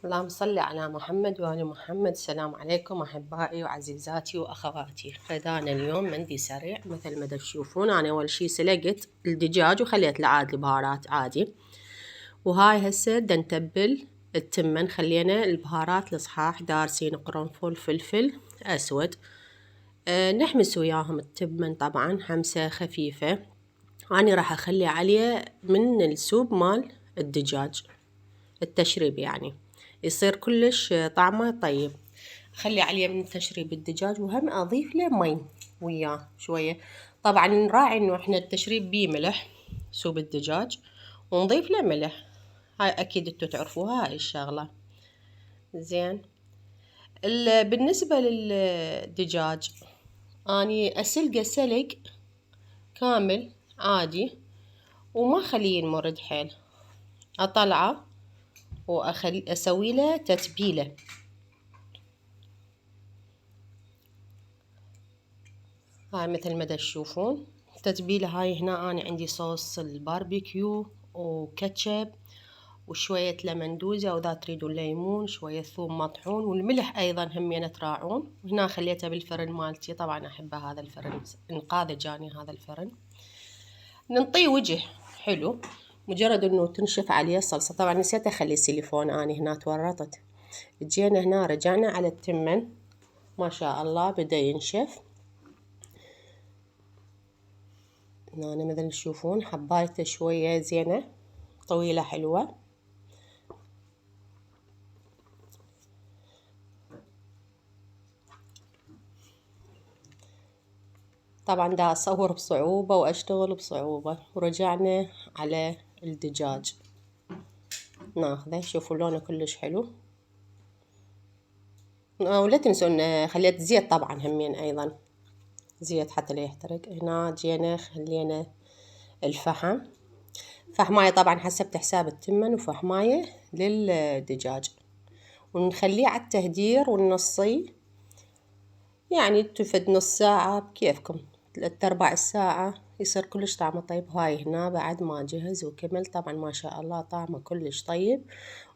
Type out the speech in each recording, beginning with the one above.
اللهم صل على محمد وآل محمد. السلام عليكم أحبائي وعزيزاتي وأخواتي. غدانا اليوم مندي سريع مثل ما تشوفون. أنا أول شي سلقت الدجاج وخليت له عاد البهارات عادي، وهاي هسه نتبل التمن. خلينا البهارات الصحاح دارسين قرنفل فلفل أسود. نحمس وياهم التمن طبعا حمسة خفيفة. أنا راح أخلي عليه من السوب مال الدجاج التشريب، يعني يصير كلش طعمه طيب. خلي عليه من تشريب الدجاج، وهم أضيف له مي وياه شوية. طبعا نراعي إنه إحنا التشريب بيه ملح، سوب الدجاج، ونضيف له ملح. هاي أكيد انتو تعرفوها هاي الشغلة. زين. بالنسبة للدجاج أني أسلقه سلق كامل عادي، وما خليه ينمرد حيل. أطلعه أسوي له تتبيلة. هاي مثل ما تشوفون التتبيلة. هاي هنا أنا عندي صوص الباربيكيو وكاتشب وشوية لمندوزة، وإذا تريدون ليمون، شوية ثوم مطحون، والملح أيضا همين تراعون. وهنا خليته بالفرن مالتي، طبعا أحبه هذا الفرن، انقاذ جاني هذا الفرن. ننطيه وجه حلو، مجرد إنه تنشف عليه الصلصة. طبعا نسيت أخلي سيليفون، أنا هنا تورطت. جينا هنا رجعنا على التمن، ما شاء الله بدأ ينشف. هنا مثل تشوفون حبايته شوية زينة طويلة حلوة. طبعا دا أصور بصعوبة وأشتغل بصعوبة. ورجعنا على الدجاج ناخذه. شوفوا لونه كلش حلو. ولا تنسون خليت زيت طبعا همين أيضا، زيت حتى لا يحترق. هنا جينا خلينا الفحم، فحماية طبعا حسبت حساب التمن، وفحماية للدجاج، ونخليه على التهدير ونصيه. يعني تفد نص ساعة بكيفكم، 3/4 ساعة، يصير كلش طعمه طيب. هاي هنا بعد ما جهز وكمل. طبعا ما شاء الله طعمه كلش طيب،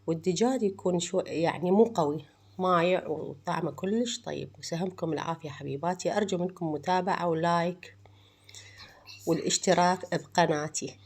والدجاج يكون يعني مو قوي، مايع، وطعمه كلش طيب. وسهمكم العافية حبيباتي. أرجو منكم متابعة ولايك والاشتراك بقناتي.